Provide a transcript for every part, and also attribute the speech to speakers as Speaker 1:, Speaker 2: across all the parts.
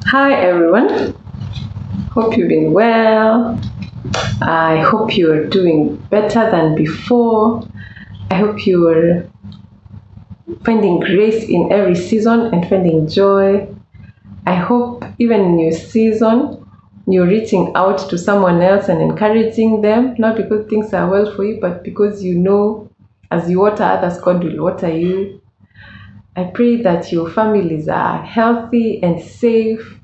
Speaker 1: Hi everyone, hope you've been well. I hope you're doing better than before. I hope you're finding grace in every season and finding joy. I hope even in your season, you're reaching out to someone else and encouraging them, not because things are well for you, but because you know as you water others, God will water you. I pray that your families are healthy and safe.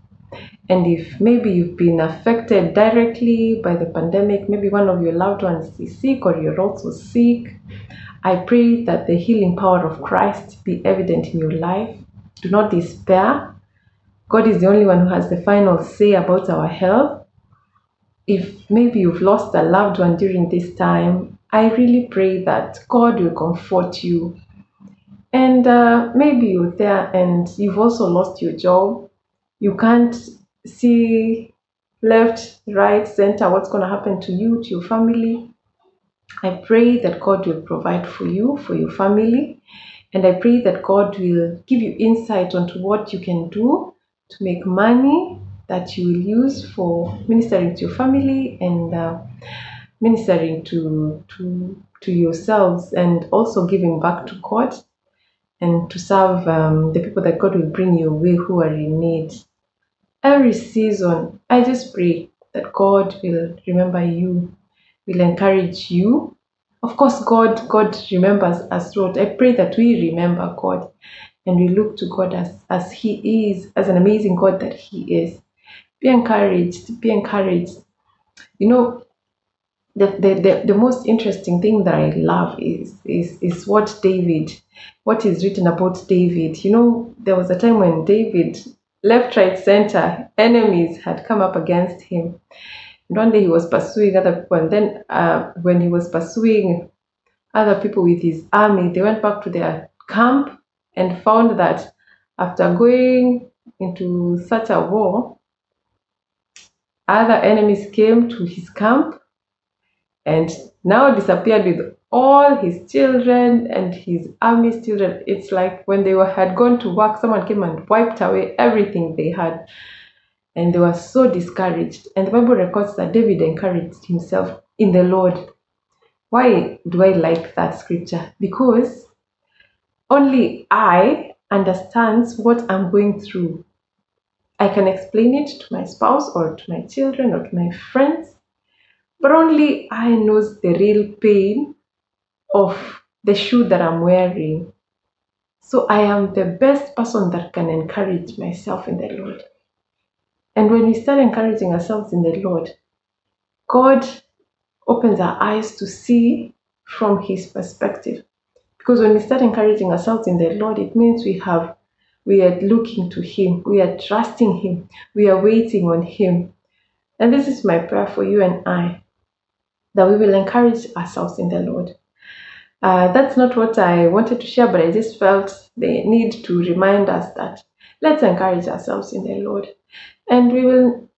Speaker 1: And if maybe you've been affected directly by the pandemic, maybe one of your loved ones is sick or you're also sick, I pray that the healing power of Christ be evident in your life. Do not despair. God is the only one who has the final say about our health. If maybe you've lost a loved one during this time, I really pray that God will comfort you. And maybe you're there and you've also lost your job. You can't see left, right, center what's going to happen to you, to your family. I pray that God will provide for you, for your family. And I pray that God will give you insight onto what you can do to make money that you will use for ministering to your family and ministering to yourselves, and also giving back to God and to serve the people that God will bring your way who are in need. Every season, I just pray that God will remember you, will encourage you. Of course, God remembers us, Lord. I pray that we remember God and we look to God as He is, as an amazing God that He is. Be encouraged, be encouraged. You know, the most interesting thing that I love is what is written about David. You know, there was a time when David, left, right, center, enemies had come up against him. And one day he was pursuing other people, and then when he was pursuing other people with his army, they went back to their camp and found that after going into such a war, other enemies came to his camp and now disappeared with all his children and his army's children. It's like when had gone to work, someone came and wiped away everything they had, and they were so discouraged. And the Bible records that David encouraged himself in the Lord. Why do I like that scripture? Because only I understands what I'm going through. I can explain it to my spouse or to my children or to my friends, but only I knows the real pain of the shoe that I'm wearing. So I am the best person that can encourage myself in the Lord. And when we start encouraging ourselves in the Lord, God opens our eyes to see from His perspective. Because when we start encouraging ourselves in the Lord, it means we are looking to Him, we are trusting Him, we are waiting on Him. And this is my prayer for you and I, that we will encourage ourselves in the Lord. That's not what I wanted to share, but I just felt the need to remind us that let's encourage ourselves in the Lord. And we will,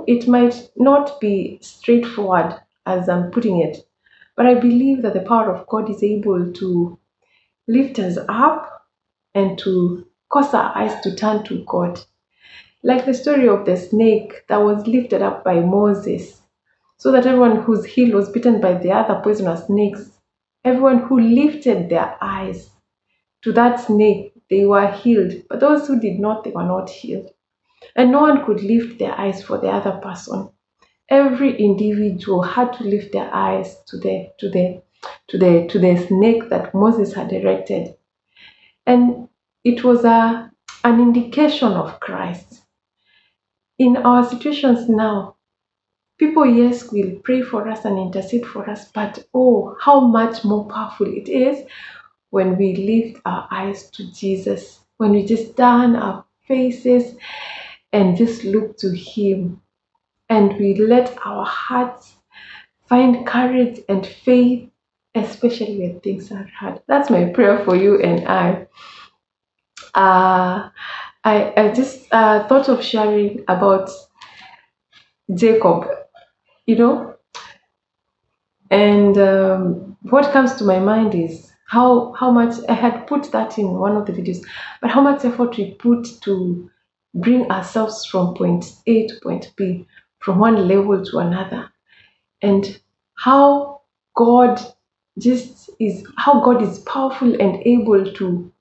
Speaker 1: it might not be straightforward as I'm putting it, but I believe that the power of God is able to lift us up and to cause our eyes to turn to God. Like the story of the snake that was lifted up by Moses, so that everyone whose heel was bitten by the other poisonous snakes, everyone who lifted their eyes to that snake, they were healed. But those who did not, they were not healed. And no one could lift their eyes for the other person. Every individual had to lift their eyes to the snake that Moses had erected. And it was an indication of Christ. In our situations now, people, yes, will pray for us and intercede for us, but oh, how much more powerful it is when we lift our eyes to Jesus, when we just turn our faces and just look to Him, and we let our hearts find courage and faith, especially when things are hard. That's my prayer for you and I. I just thought of sharing about Jacob, you know, and what comes to my mind is how much I had put that in one of the videos, but how much effort we put to bring ourselves from point A to point B, from one level to another, and how God how God is powerful and able to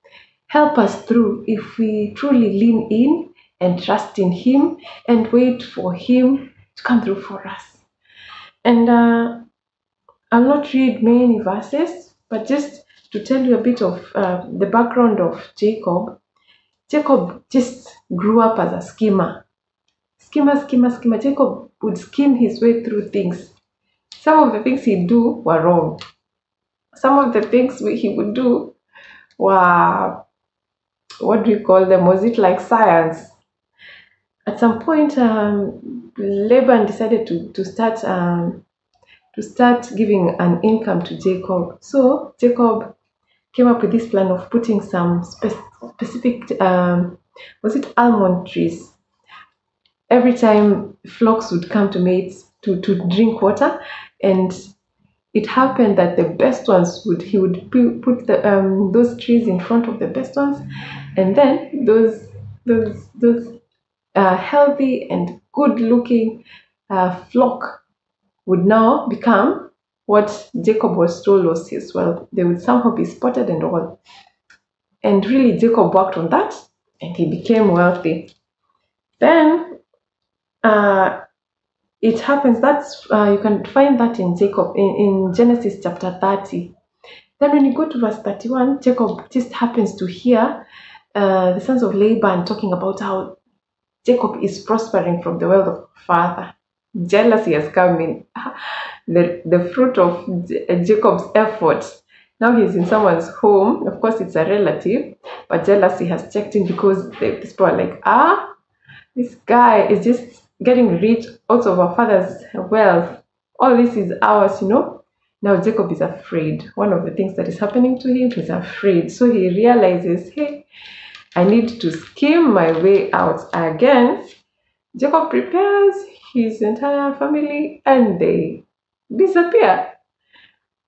Speaker 1: help us through if we truly lean in and trust in Him and wait for Him to come through for us. And I'll not read many verses, but just to tell you a bit of the background of Jacob. Jacob just grew up as a schemer. Schemer. Jacob would scheme his way through things. Some of the things he'd do were wrong. Some of the things he would do were, what do we call them? Was it like science? At some point, Laban decided to start giving an income to Jacob. So Jacob came up with this plan of putting some specific, was it almond trees? Every time flocks would come to mate to drink water, and it happened that the best ones he would put those trees in front of the best ones, and then those healthy and good looking flock would now become what Jacob was told was his wealth. They would somehow be spotted and all. And really, Jacob worked on that and he became wealthy. Then it happens that you can find that in in Genesis chapter 30. Then when you go to verse 31, Jacob just happens to hear the sons of Laban talking about how Jacob is prospering from the wealth of father. Jealousy has come in. The fruit of Jacob's efforts. Now he's in someone's home. Of course, it's a relative, but jealousy has checked in because people are like, this guy is just getting rich out of our father's wealth. All this is ours, Now Jacob is afraid. One of the things that is happening to him, he's afraid. So he realizes, hey, I need to scheme my way out again. Jacob prepares his entire family and they disappear.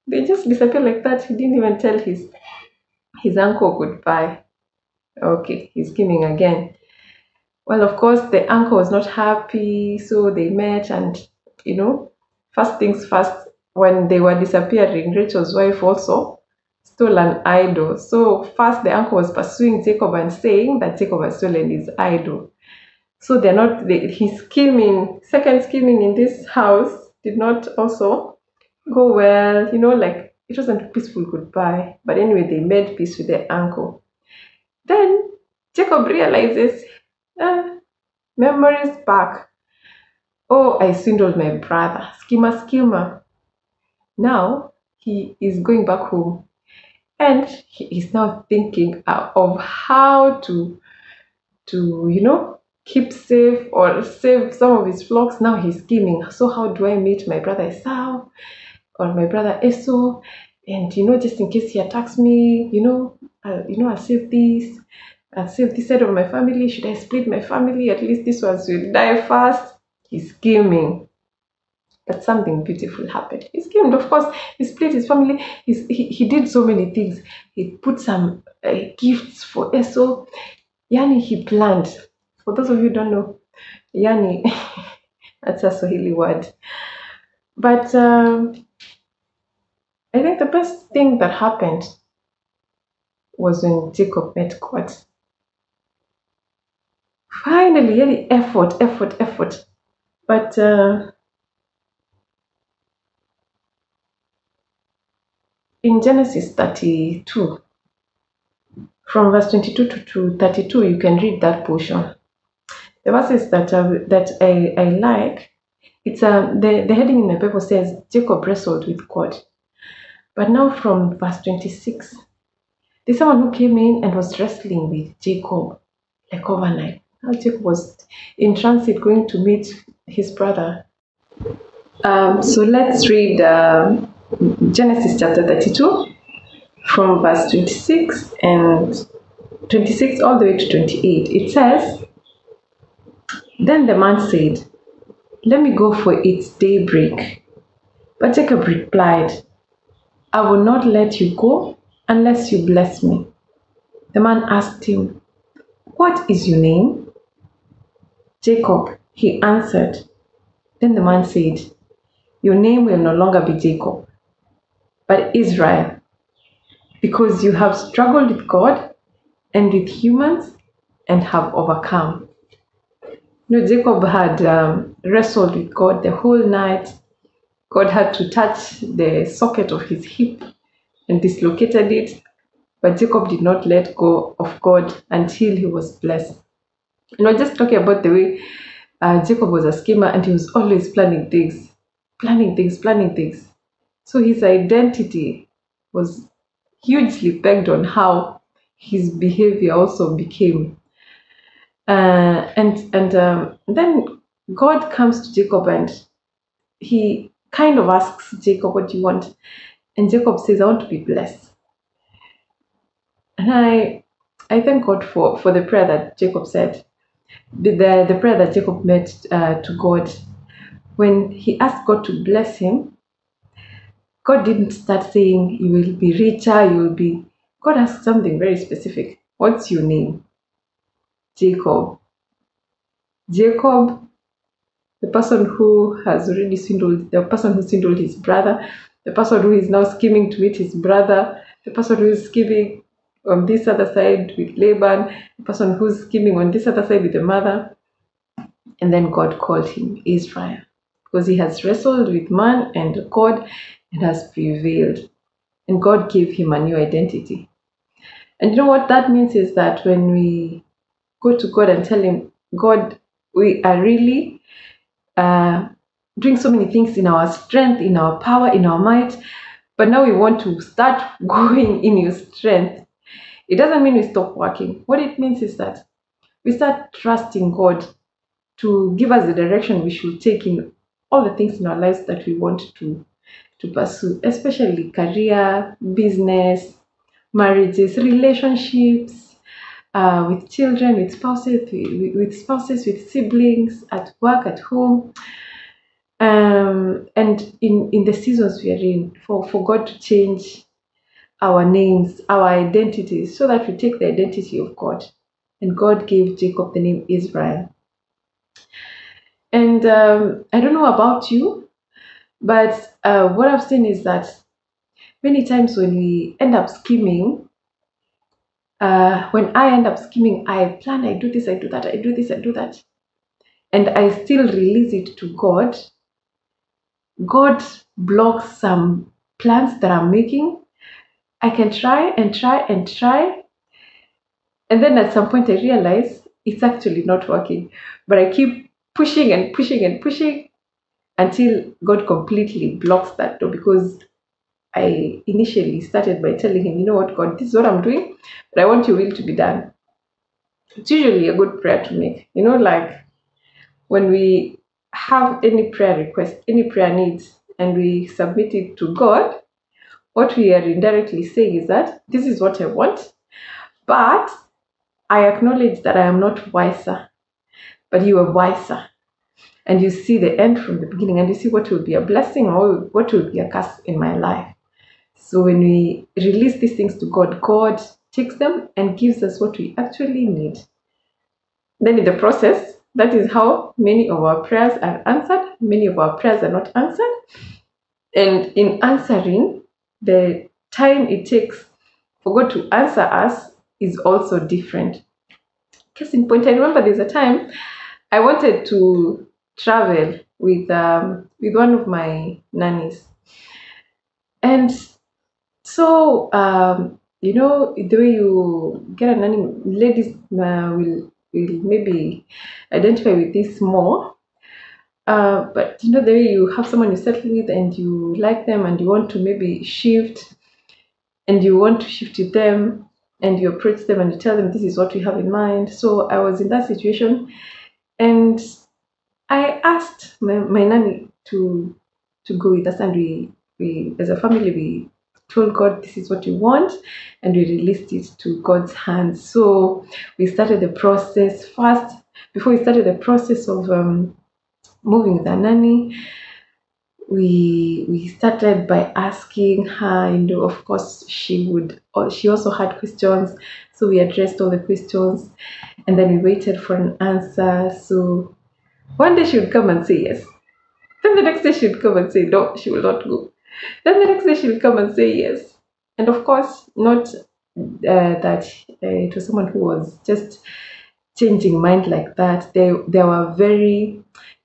Speaker 1: They just disappear like that. He didn't even tell his uncle goodbye. Okay, he's scheming again. Well, of course, the uncle was not happy, so they met and, first things first, when they were disappearing, Rachel's wife also stole an idol. So first the uncle was pursuing Jacob and saying that Jacob has stolen his idol. So his second scheming in this house did not also go well, like it wasn't a peaceful goodbye. But anyway, they made peace with their uncle. Then Jacob realizes, memories back. Oh, I swindled my brother. Schemer. Now he is going back home. And he is now thinking of how to keep safe or save some of his flocks. Now he's scheming. So how do I meet my brother Esau or my brother Esau? And just in case he attacks me, I'll save this. I'll save this side of my family. Should I split my family? At least this one will die first. He's scheming. But something beautiful happened. He schemed, of course. He split his family. He did so many things. He put some gifts for Esau. Yani, he planned. For those of you who don't know, Yani, that's a Swahili word. But I think the best thing that happened was when Jacob met God. Finally, really effort. But in Genesis 32, from verse 22 to 32, you can read that portion. The verses that I like, it's the heading in my paper says Jacob wrestled with God. But now from verse 26, there's someone who came in and was wrestling with Jacob like overnight. Now Jacob was in transit going to meet his brother. So let's read Genesis chapter 32 from verse 26 and 26 all the way to 28. It says, then the man said, let me go, for it's daybreak. But Jacob replied, I will not let you go unless you bless me. The man asked him, what is your name? Jacob, he answered. Then the man said, your name will no longer be Jacob, but Israel, because you have struggled with God and with humans and have overcome. Jacob had wrestled with God the whole night. God had to touch the socket of his hip and dislocated it, but Jacob did not let go of God until he was blessed. We're just talking about the way Jacob was a schemer and he was always planning things, planning things, planning things. So his identity was hugely pegged on how his behavior also became. Then God comes to Jacob and he kind of asks Jacob, what do you want? And Jacob says, I want to be blessed. And I thank God for the prayer that Jacob said, the prayer that Jacob made to God. When he asked God to bless him, God didn't start saying, you will be richer, you will be. God asked something very specific. What's your name? Jacob. Jacob, the person who has already swindled, the person who swindled his brother, the person who is now scheming to meet his brother, the person who is scheming on this other side with Laban, the person who's scheming on this other side with the mother. And then God called him Israel, because he has wrestled with man and God and has prevailed. And God gave him a new identity. And you know what that means is that when we go to God and tell him, God, we are really doing so many things in our strength, in our power, in our might, but now we want to start going in your strength. It doesn't mean we stop working. What it means is that we start trusting God to give us the direction we should take in all the things in our lives that we want to pursue, especially career, business, marriages, relationships, with children, with spouses, with siblings, at work, at home, and in the seasons we are in, for God to change our names, our identities, so that we take the identity of God. And God gave Jacob the name Israel. And I don't know about you, but what I've seen is that many times when we end up scheming, when I end up scheming, I plan, I do this, I do that, I do this, I do that, and I still release it to God. God blocks some plans that I'm making. I can try and try and try, and then at some point I realize it's actually not working, but I keep pushing and pushing and pushing until God completely blocks that door, because I initially started by telling him, you know what, God, this is what I'm doing, but I want your will to be done. It's usually a good prayer to make. Like when we have any prayer request, any prayer needs, and we submit it to God, what we are indirectly saying is that this is what I want, but I acknowledge that I am not wiser, but you are wiser. And you see the end from the beginning, and you see what will be a blessing or what will be a curse in my life. So when we release these things to God, God takes them and gives us what we actually need. Then in the process, that is how many of our prayers are answered. Many of our prayers are not answered. And in answering, the time it takes for God to answer us is also different. Case in point, I remember there's a time I wanted to travel with one of my nannies. And so, the way you get a nanny, ladies will maybe identify with this more. But the way you have someone you settle with and you like them and you want to maybe shift, and you want to shift with them, and you approach them and you tell them this is what we have in mind. So I was in that situation, and I asked my nanny to go with us, and we as a family we told God this is what we want, and we released it to God's hands. So we started the process first. Before we started the process of moving with our nanny, we started by asking her, of course she also had questions, so we addressed all the questions, and then we waited for an answer. So one day she would come and say yes, then the next day she would come and say no, she will not go, then the next day she will come and say yes. And of course, not that it was someone who was just changing mind like that. There were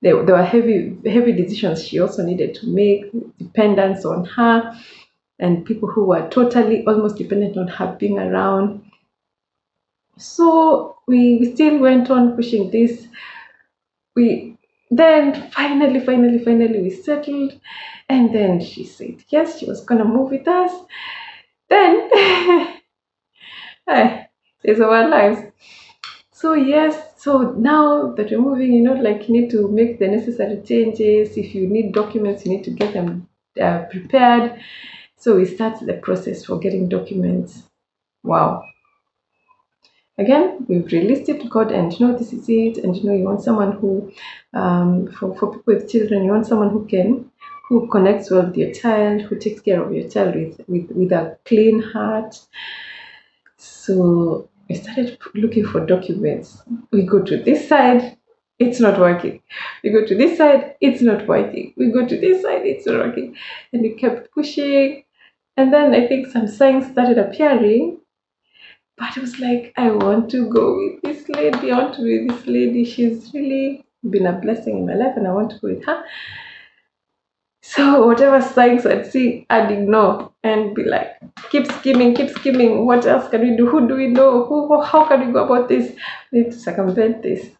Speaker 1: there were heavy decisions she also needed to make, dependence on her, and people who were totally almost dependent on her being around. So we still went on pushing this. We then finally we settled, and then she said yes, she was gonna move with us. Then it's our lives. So yes, so now that you're moving, like you need to make the necessary changes. If you need documents, you need to get them prepared. So we start the process for getting documents. Wow. Again, we've released it to God, and this is it. And you want someone who, for people with children, you want someone who connects well with your child, who takes care of your child with a clean heart. So we started looking for documents. We go to this side, it's not working. We go to this side, it's not working. We go to this side, it's not working. And we kept pushing. And then I think some signs started appearing. But it was like, I want to go with this lady. I want to be with this lady. She's really been a blessing in my life, and I want to go with her. So whatever signs I'd see, I'd ignore and be like, keep skimming, keep skimming. What else can we do? Who do we know? How can we go about this? We need to circumvent this.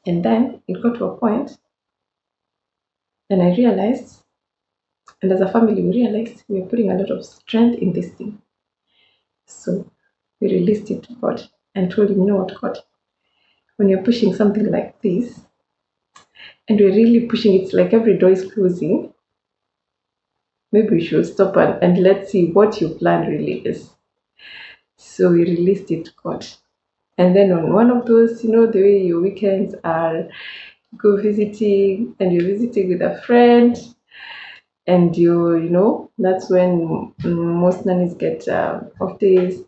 Speaker 1: And then it got to a point, and I realized, and as a family, we realized we were putting a lot of strength in this thing. So we released it to God and told him, what, God, when you're pushing something like this, and we're really pushing, it's like every door is closing, maybe we should stop and let's see what your plan really is. So we released it to God. And then on one of those, the way your weekends are, go visiting, and you're visiting with a friend, and that's when most nannies get off days.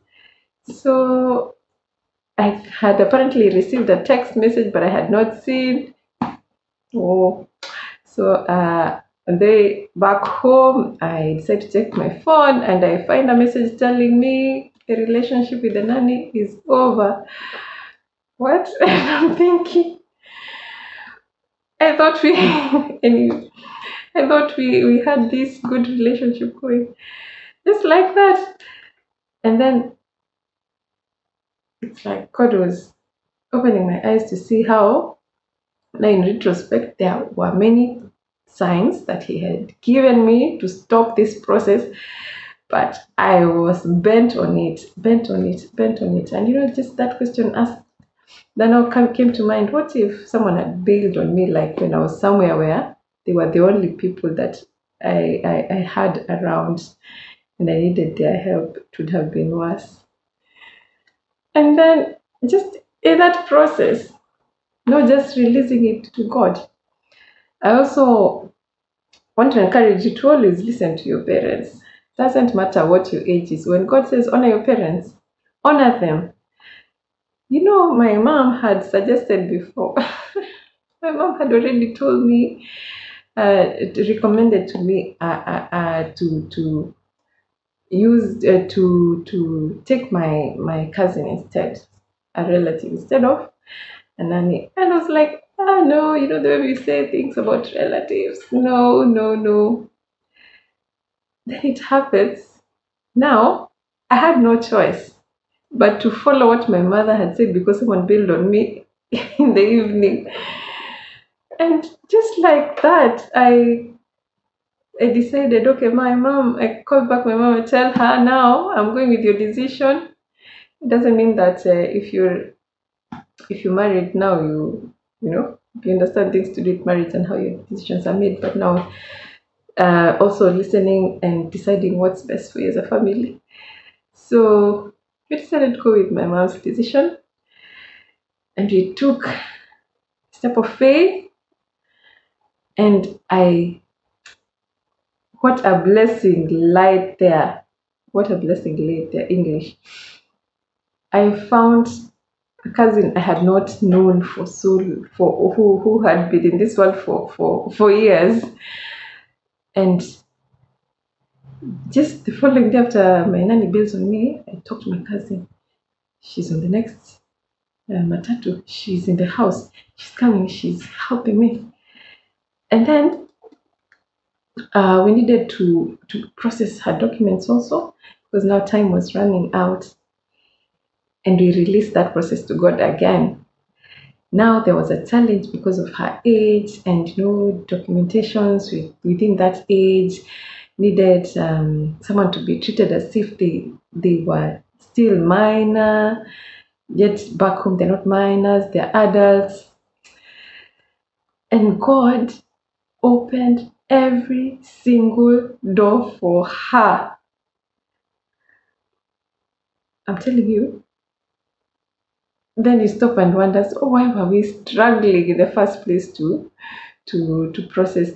Speaker 1: So I had apparently received a text message, but I had not seen. Oh, so they back home, I decided to check my phone, and I find a message telling me the relationship with the nanny is over. What? And I'm thinking, I thought we anyway, I thought we had this good relationship going, just like that. And then it's like God was opening my eyes to see how, now in retrospect, there were many signs that He had given me to stop this process, but I was bent on it. And just that question asked, then now came to mind, what if someone had bailed on me, like when I was somewhere where they were the only people that I had around, and I needed their help? It would have been worse. And then just in that process, not just releasing it to God, I also want to encourage you to always listen to your parents. It doesn't matter what your age is. When God says honor your parents, honor them. My mom had suggested before. My mom had already told me, recommended to me to use to take my cousin instead, a relative instead of a nanny. And I was like, no, the way we say things about relatives, no. Then it happens. Now I had no choice but to follow what my mother had said, because someone bailed on me in the evening. And just like that, I decided, okay, I called back my mom and tell her, now I'm going with your decision. It doesn't mean that if you're married now, you understand things to do with marriage and how your decisions are made. But now, also listening and deciding what's best for you as a family. So we decided to go with my mom's decision, and we took a step of faith, and I What a blessing lied there. What a blessing laid there. English. I found a cousin I had not known for who had been in this world for years. And just the following day after my nanny bails on me, I talked to my cousin. She's on the next matatu. She's in the house. She's coming. She's helping me. And then we needed to process her documents also, because now time was running out. And we released that process to God again. Now there was a challenge because of her age, and documentations within that age needed someone to be treated as if they were still minor, yet back home they're not minors, they're adults. And God opened every single door for her. I'm telling you. Then you stop and wonder, oh, why were we struggling in the first place to process.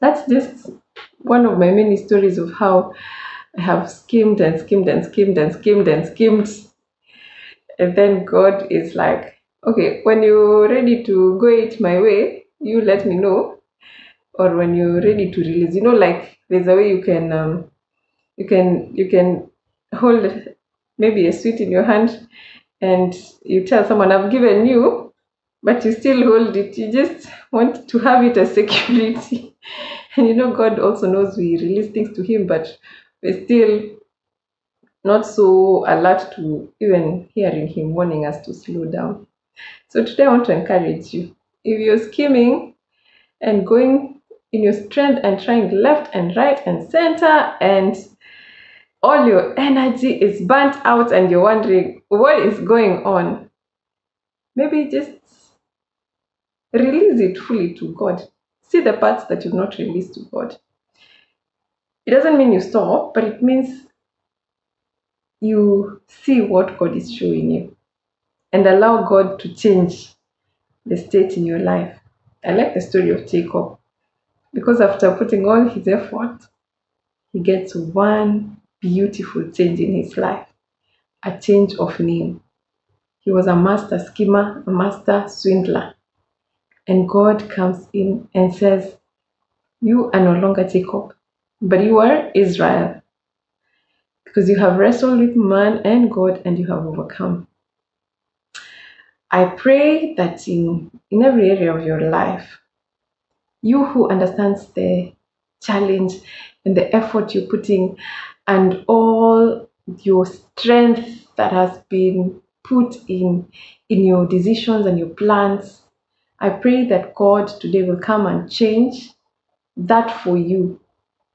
Speaker 1: That's just one of my many stories of how I have schemed and schemed and schemed and schemed and schemed. And then God is like, okay, when you're ready to go it my way, you let me know. Or when you're ready to release, like there's a way you can hold maybe a sweet in your hand, and you tell someone, I've given you, but you still hold it. You just want to have it as security. And God also knows we release things to Him, but we're still not so alert to even hearing Him warning us to slow down. So today I want to encourage you. If you're skimming and going in your strength and trying left and right and center, and all your energy is burnt out and you're wondering what is going on, maybe just release it fully to God. See the parts that you've not released to God. It doesn't mean you stop, but it means you see what God is showing you and allow God to change the state in your life. I like the story of Jacob, because after putting all his effort, he gets one beautiful change in his life, a change of name. He was a master schemer, a master swindler. And God comes in and says, you are no longer Jacob, but you are Israel, because you have wrestled with man and God and you have overcome. I pray that in every area of your life, you who understands the challenge and the effort you're putting and all your strength that has been put in your decisions and your plans, I pray that God today will come and change that for you,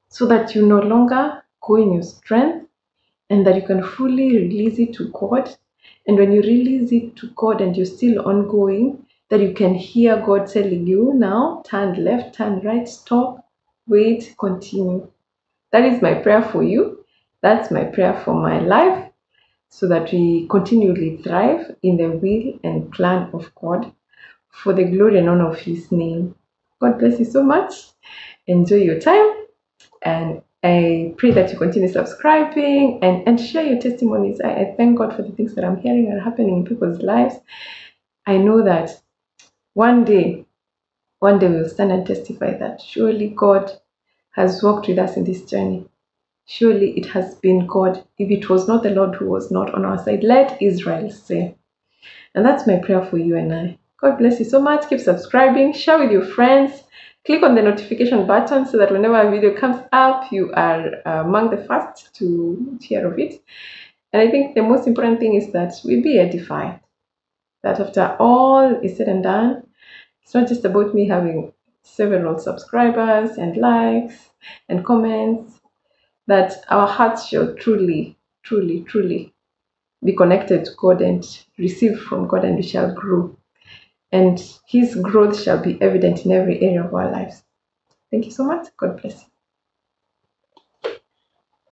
Speaker 1: so that you no longer go in your strength, and that you can fully release it to God. And when you release it to God and you're still ongoing, that you can hear God telling you, now turn left, turn right, stop, wait, continue. That is my prayer for you. That's my prayer for my life, so that we continually thrive in the will and plan of God for the glory and honor of His name. God bless you so much. Enjoy your time, and I pray that you continue subscribing and share your testimonies. I thank God for the things that I'm hearing are happening in people's lives. I know that one day we'll stand and testify that surely God has walked with us in this journey. Surely it has been God. If it was not the Lord who was not on our side, let Israel say. And that's my prayer for you and I. God bless you so much. Keep subscribing, share with your friends, click on the notification button so that whenever a video comes up, you are among the first to hear of it. And I think the most important thing is that we be edified. That after all is said and done, it's not just about me having several subscribers and likes and comments, that our hearts shall truly, truly, truly be connected to God and receive from God, and we shall grow. And His growth shall be evident in every area of our lives. Thank you so much. God bless you.